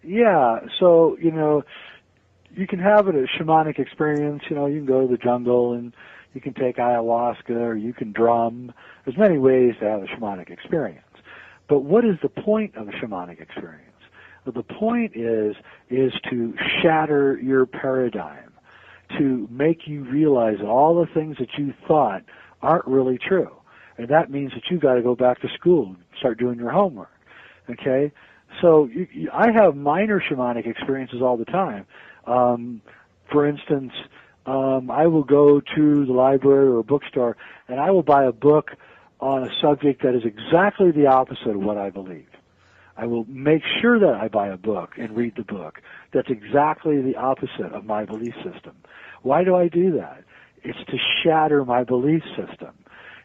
Yeah, so, you can have a shamanic experience. You can go to the jungle and you can take ayahuasca or you can drum. There's many ways to have a shamanic experience. But what is the point of a shamanic experience? Well, the point is to shatter your paradigm, to make you realize that all the things that you thought aren't really true. And that means that you've got to go back to school and start doing your homework. Okay? So I have minor shamanic experiences all the time. For instance, I will go to the library or a bookstore and I will buy a book on a subject that is exactly the opposite of what I believe. I will make sure that I buy a book and read the book that's exactly the opposite of my belief system. Why do I do that? It's to shatter my belief system.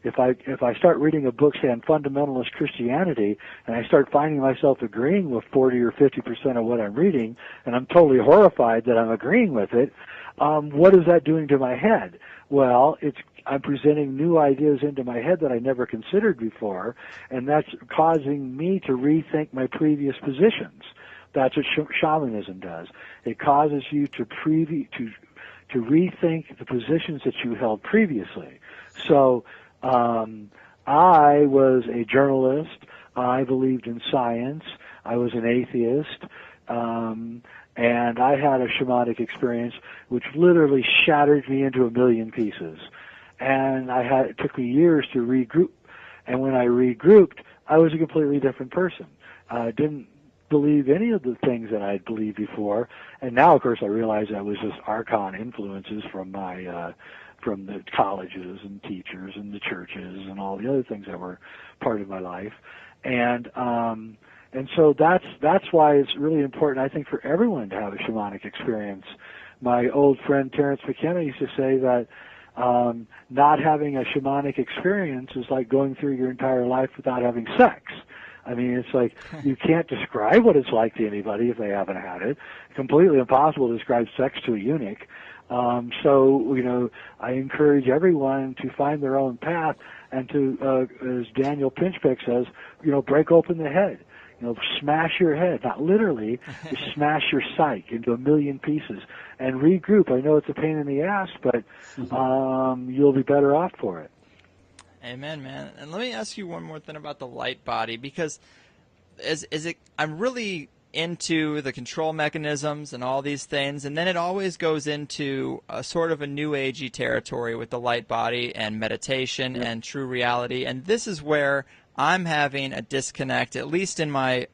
If I start reading a book, say, on fundamentalist Christianity, and I start finding myself agreeing with 40 or 50% of what I'm reading, and I'm totally horrified that I'm agreeing with it, what is that doing to my head? Well, I'm presenting new ideas into my head that I never considered before, and that's causing me to rethink my previous positions. That's what shamanism does. It causes you to rethink the positions that you held previously. So I was a journalist. I believed in science. I was an atheist. And I had a shamanic experience which literally shattered me into a million pieces. And it took me years to regroup. And when I regrouped, I was a completely different person. I didn't believe any of the things that I had believed before. And now, of course, I realize that was just Archon influences from from the colleges and teachers and the churches and all the other things that were part of my life. And so that's why it's really important, I think, for everyone to have a shamanic experience. My old friend Terence McKenna used to say that not having a shamanic experience is like going through your entire life without having sex. I mean, it's like you can't describe what it's like to anybody if they haven't had it. It's completely impossible to describe sex to a eunuch. So, I encourage everyone to find their own path and to, as Daniel Pinchbeck says, break open the head. Smash your head, not literally, just smash your psyche into a million pieces and regroup. I know it's a pain in the ass, but you'll be better off for it. Amen, man. And let me ask you one more thing about the light body, because I'm really into the control mechanisms and all these things, and then it always goes into a sort of a new agey territory with the light body and meditation and true reality. And this is where I'm having a disconnect, at least in my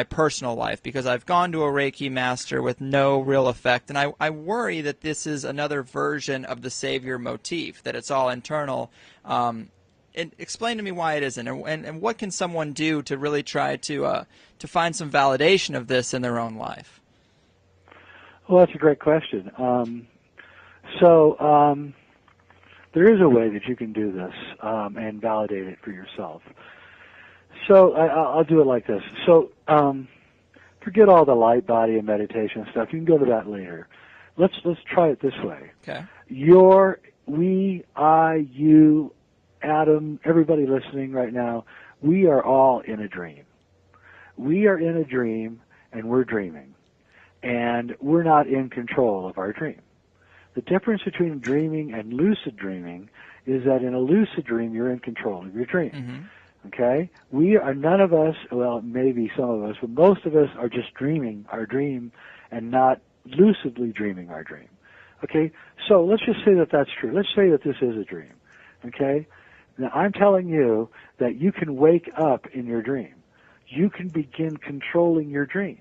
personal life, because I've gone to a Reiki master with no real effect, and I worry that this is another version of the savior motif, that it's all internal. Explain to me why it isn't, and what can someone do to really try to find some validation of this in their own life? Well, that's a great question. So there is a way that you can do this and validate it for yourself. So I'll do it like this. So forget all the light body and meditation stuff. You can go to that later. Let's try it this way. Okay. We, I, you, Adam, everybody listening right now, we are all in a dream. We are in a dream, and we're dreaming. And we're not in control of our dream. The difference between dreaming and lucid dreaming is that in a lucid dream, you're in control of your dream. Mm-hmm. Okay? We are, none of us, well, maybe some of us, but most of us are just dreaming our dream and not lucidly dreaming our dream. Okay? So let's just say that that's true. Let's say that this is a dream. Okay? Now, I'm telling you that you can wake up in your dream. You can begin controlling your dream,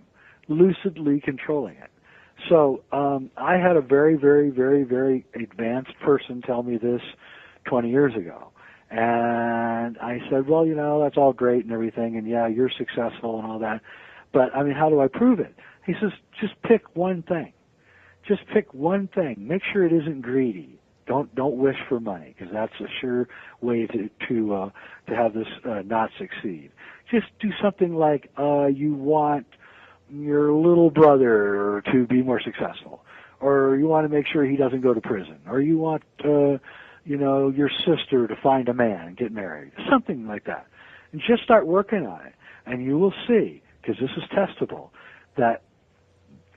lucidly controlling it. So I had a very, very, very, very advanced person tell me this 20 years ago. And I said, well, you know, that's all great and everything, and yeah, you're successful and all that. But, I mean, how do I prove it? He says, just pick one thing. Just pick one thing. Make sure it isn't greedy. Don't wish for money, because that's a sure way to have this not succeed. Just do something like you want your little brother to be more successful, or you want to make sure he doesn't go to prison, or you want your sister to find a man and get married, something like that. And just start working on it, and you will see, because this is testable, that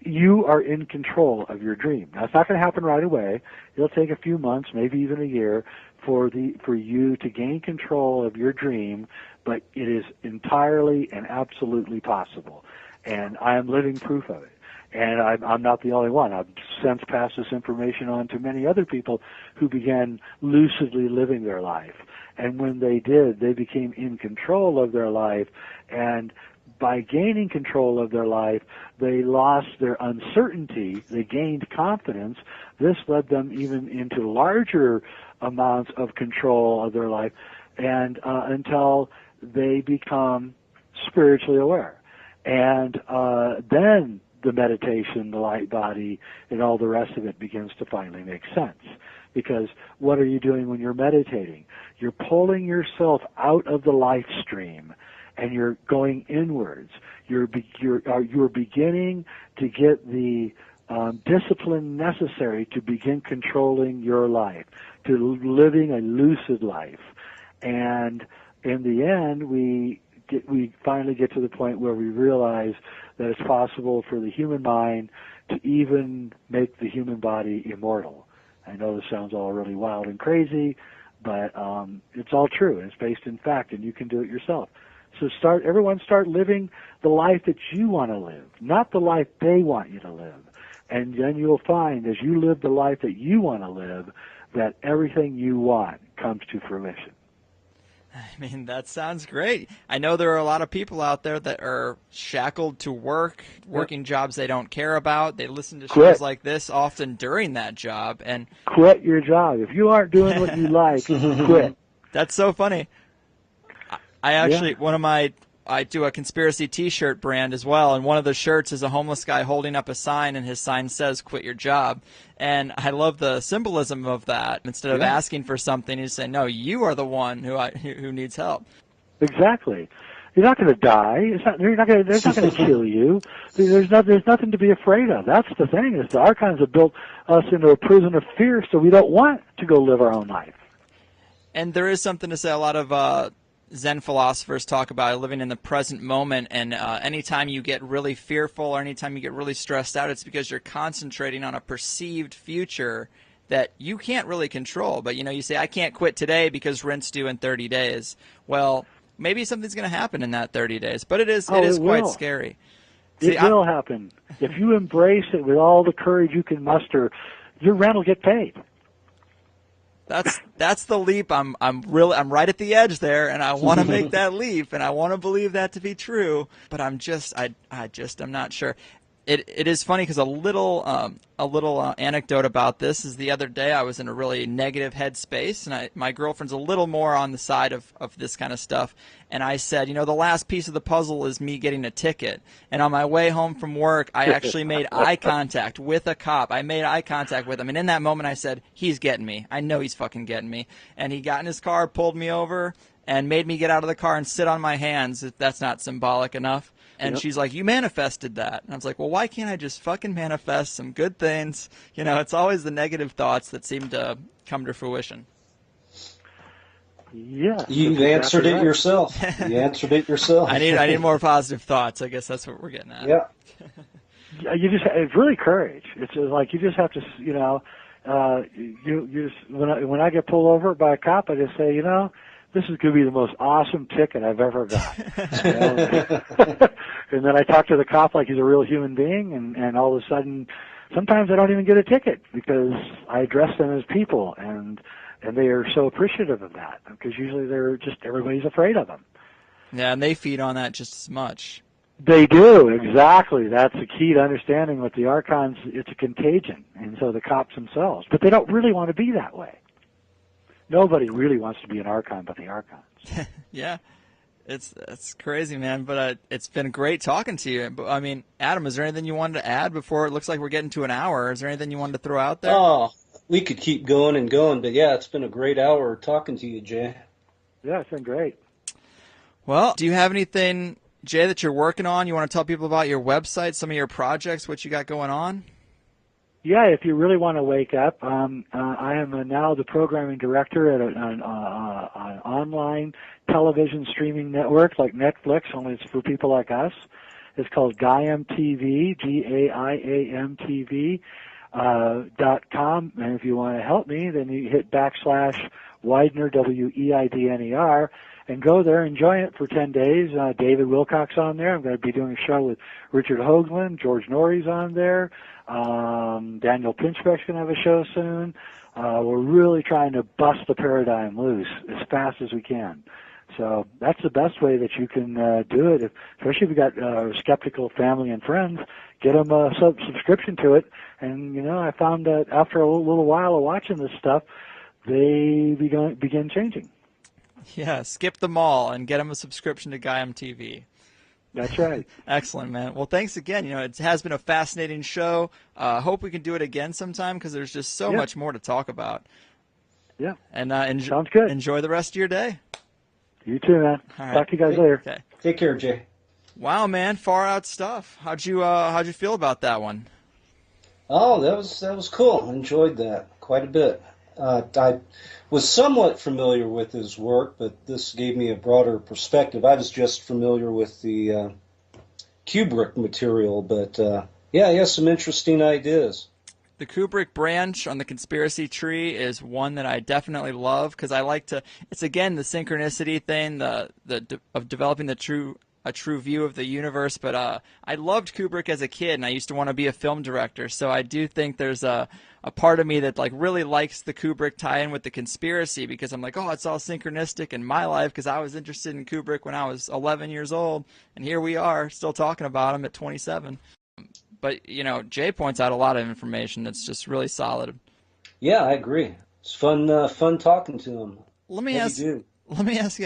you are in control of your dream. Now, it's not going to happen right away. It'll take a few months, maybe even a year, for you to gain control of your dream, but it is entirely and absolutely possible. And I am living proof of it. And I'm not the only one. I've since passed this information on to many other people who began lucidly living their life. And when they did, they became in control of their life, and by gaining control of their life, they lost their uncertainty, they gained confidence. This led them even into larger amounts of control of their life, and until they become spiritually aware. And then the meditation, the light body, and all the rest of it begins to finally make sense. Because what are you doing when you're meditating? You're pulling yourself out of the life stream, and you're going inwards. You're beginning to get the discipline necessary to begin controlling your life, to living a lucid life. And in the end, we finally get to the point where we realize that it's possible for the human mind to even make the human body immortal. I know this sounds all really wild and crazy, but it's all true, and it's based in fact, and you can do it yourself. So everyone start living the life that you want to live, not the life they want you to live. And then you'll find, as you live the life that you want to live, that everything you want comes to fruition. I mean, that sounds great. I know there are a lot of people out there that are shackled to working jobs they don't care about. They listen to shows like this often during that job. And quit your job. If you aren't doing what you like, quit. That's so funny. I actually, I do a conspiracy T-shirt brand as well, and one of the shirts is a homeless guy holding up a sign, and his sign says, "Quit your job." And I love the symbolism of that. Instead of asking for something, you say, "No, you are the one who needs help." Exactly. You're not going to die. They're not going to kill you. There's nothing to be afraid of. That's the thing. Is the Archons have built us into a prison of fear, so we don't want to go live our own life. And there is something to say. A lot of Zen philosophers talk about living in the present moment, and anytime you get really fearful or anytime you get really stressed out, it's because you're concentrating on a perceived future that you can't really control. But, you say, I can't quit today because rent's due in 30 days. Well, maybe something's going to happen in that 30 days, but it is quite scary. It will happen. If you embrace it with all the courage you can muster, your rent will get paid. That's the leap. I'm right at the edge there, and I want to make that leap, and I want to believe that to be true, but I'm not sure. It is funny because a little anecdote about this is the other day I was in a really negative headspace, and my girlfriend's a little more on the side of this kind of stuff, and I said, the last piece of the puzzle is me getting a ticket, and on my way home from work I actually made eye contact with a cop. I made eye contact with him, and in that moment I said, he's getting me. I know he's fucking getting me. And he got in his car, pulled me over, and made me get out of the car and sit on my hands, if that's not symbolic enough. And Yep. she's like, you manifested that. And I was like, well, why can't I just fucking manifest some good things? It's always the negative thoughts that seem to come to fruition. Yeah. You answered it yourself. You answered it yourself. I need more positive thoughts. I guess that's what we're getting at. Yeah. It's really courage. It's like you just have to, you just, when I get pulled over by a cop, I just say, this is going to be the most awesome ticket I've ever got. And then I talk to the cop like he's a real human being, and all of a sudden, sometimes I don't even get a ticket because I address them as people, and they are so appreciative of that because usually everybody's afraid of them. Yeah, and they feed on that just as much. They do, exactly. That's the key to understanding with the Archons. It's a contagion, and so the cops themselves. But they don't really want to be that way. Nobody really wants to be an Archon but the Archons. Yeah, it's crazy, man. But it's been great talking to you. But, I mean, Adam, is there anything you wanted to add before it looks like we're getting to an hour? Is there anything you wanted to throw out there? Oh, we could keep going and going, but yeah, it's been a great hour talking to you, Jay. Yeah, it's been great. Well, do you have anything, Jay, that you're working on? You want to tell people about your website, some of your projects, what you got going on? Yeah, if you really want to wake up, I am now the programming director at an online television streaming network like Netflix, only it's for people like us. It's called GaiamTV, GAIAMTV .com. And if you want to help me, then you hit / Weidner, WEIDNER, and go there and join it for 10 days. David Wilcock's on there. I'm going to be doing a show with Richard Hoagland. George Norrie's on there. Daniel Pinchbeck's going to have a show soon. We're really trying to bust the paradigm loose as fast as we can. So that's the best way that you can do it, especially if you've got skeptical family and friends. Get them a subscription to it. And, I found that after a little while of watching this stuff, they begin changing. Yeah, skip the mall and get them a subscription to Gaiam TV. That's right. Excellent, man. Well, thanks again. It has been a fascinating show. Hope we can do it again sometime because there's just so much more to talk about. Yeah. And sounds good. Enjoy the rest of your day. You too, man. All right. Talk to you guys later. Okay. Take care, Jay. Wow, man, far out stuff. How'd you feel about that one? Oh, that was cool. I enjoyed that quite a bit. I was somewhat familiar with his work, but this gave me a broader perspective. I was just familiar with the Kubrick material, but he has some interesting ideas. The Kubrick branch on the conspiracy tree is one that I definitely love because I like to. It's again the synchronicity thing, of developing a true view of the universe. But I loved Kubrick as a kid, and I used to want to be a film director. So I do think there's a part of me that really likes the Kubrick tie-in with the conspiracy because I'm like, oh, it's all synchronistic in my life because I was interested in Kubrick when I was 11 years old, and here we are still talking about him at 27. But, Jay points out a lot of information that's just really solid. Yeah, I agree. It's fun talking to him. Let me ask you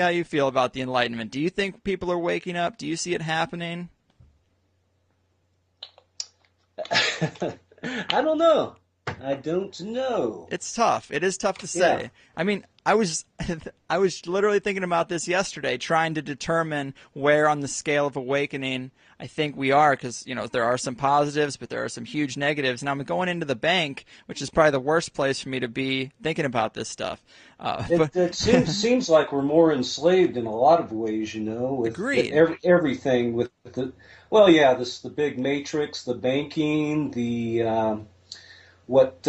how you feel about the Enlightenment. Do you think people are waking up? Do you see it happening? I don't know. It's tough. It is tough to say. Yeah. I mean, I was literally thinking about this yesterday, trying to determine where on the scale of awakening I think we are, because there are some positives, but there are some huge negatives. And I'm going into the bank, which is probably the worst place for me to be thinking about this stuff. It seems like we're more enslaved in a lot of ways, with everything with the the big matrix, the banking, the what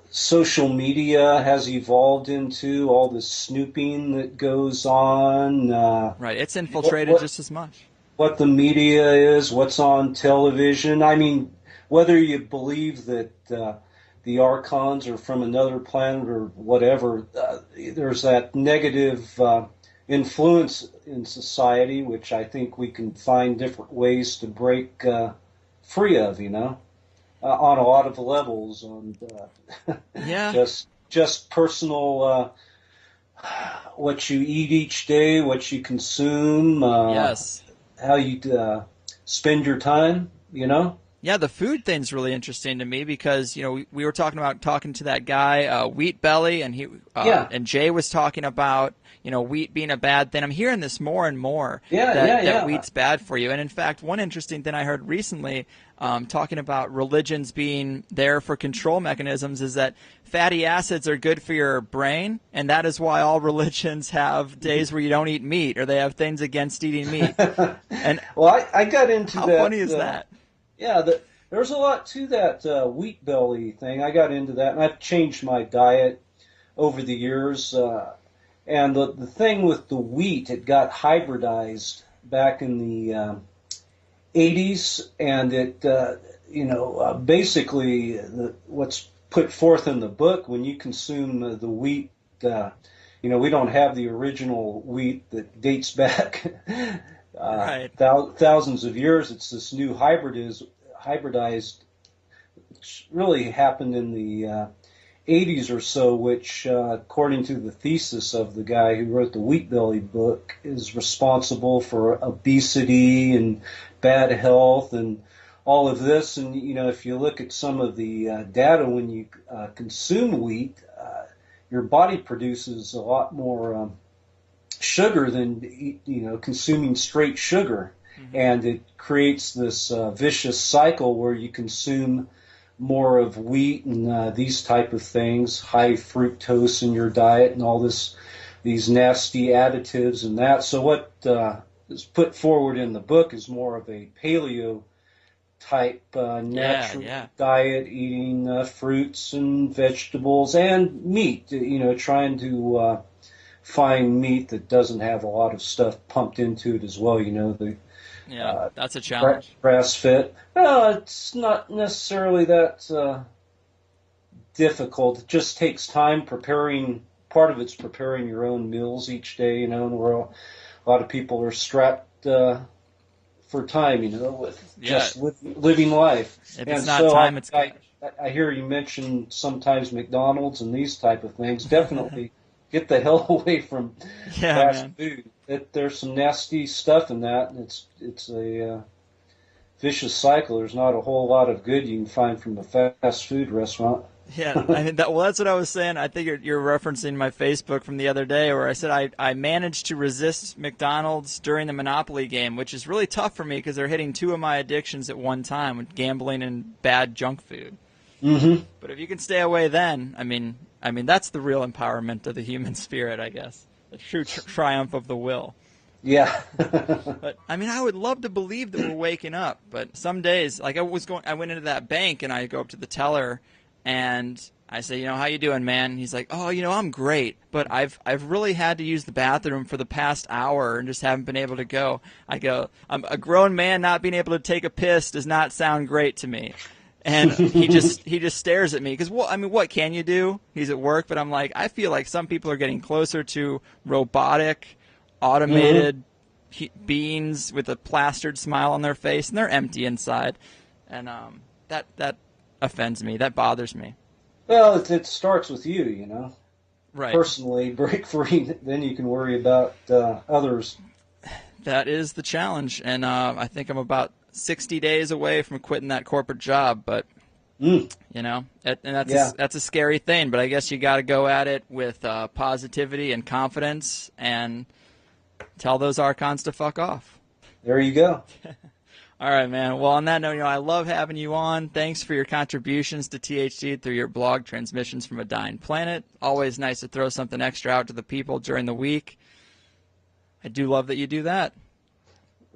social media has evolved into, all the snooping that goes on. Right, it's infiltrated just as much. What the media is, what's on television. I mean, whether you believe that the Archons are from another planet or whatever, there's that negative influence in society, which I think we can find different ways to break free of, on a lot of levels, and Yeah. just personal, what you eat each day, what you consume, Yes. how you spend your time, Yeah, the food thing's really interesting to me because we were talking to that guy Wheat Belly, and and Jay was talking about wheat being a bad thing. I'm hearing this more and more that wheat's bad for you. And in fact, one interesting thing I heard recently talking about religions being there for control mechanisms is that fatty acids are good for your brain, and that is why all religions have days where you don't eat meat, or they have things against eating meat. And well, I got into how that. How funny is that? Yeah, there's a lot to that wheat belly thing. I got into that, and I've changed my diet over the years. And the thing with the wheat, it got hybridized back in the 80s, and it, basically what's put forth in the book, when you consume the wheat, we don't have the original wheat that dates back Right. thousands of years. It's this new hybridized, which really happened in the 80s or so, which, according to the thesis of the guy who wrote the Wheat Belly book, is responsible for obesity and bad health and all of this. And, if you look at some of the data, when you consume wheat, your body produces a lot more sugar than consuming straight sugar, and it creates this vicious cycle where you consume more of wheat and these type of things, high fructose in your diet, and all these nasty additives and that. So what is put forward in the book is more of a paleo type natural diet, eating fruits and vegetables and meat. Trying to find meat that doesn't have a lot of stuff pumped into it as well. That's a challenge. Grass fed. No, it's not necessarily that difficult. It just takes time preparing. Part of it's preparing your own meals each day, and where a lot of people are strapped for time, with just living life. If it's not time, it's cash. I hear you mention sometimes McDonald's and these type of things. Definitely get the hell away from fast food. There's some nasty stuff in that, and it's a vicious cycle. There's not a whole lot of good you can find from a fast food restaurant. Yeah, that's what I was saying. I think you're referencing my Facebook from the other day where I said I managed to resist McDonald's during the Monopoly game, which is really tough for me because they're hitting two of my addictions at one time, with gambling and bad junk food. Mm-hmm. But if you can stay away then, I mean that's the real empowerment of the human spirit, I guess. The true triumph of the will. Yeah. But I would love to believe that we're waking up, but some days, like I went into that bank and I go up to the teller and I say, how you doing, man? And he's like, oh, I'm great, but I've really had to use the bathroom for the past hour and just haven't been able to go. I go, I'm a grown man, not being able to take a piss does not sound great to me. And he just stares at me because, what can you do? He's at work, but I'm like, I feel like some people are getting closer to robotic, automated beings with a plastered smile on their face, and they're empty inside, and that offends me. That bothers me. Well, it starts with you, Right. Personally, break free, then you can worry about others. That is the challenge, and I think I'm about 60 days away from quitting that corporate job, but that's a scary thing. But I guess you got to go at it with positivity and confidence, and tell those Archons to fuck off. There you go. All right, man. Well, on that note, I love having you on. Thanks for your contributions to THC through your blog, Transmissions from a Dying Planet. Always nice to throw something extra out to the people during the week. I do love that you do that.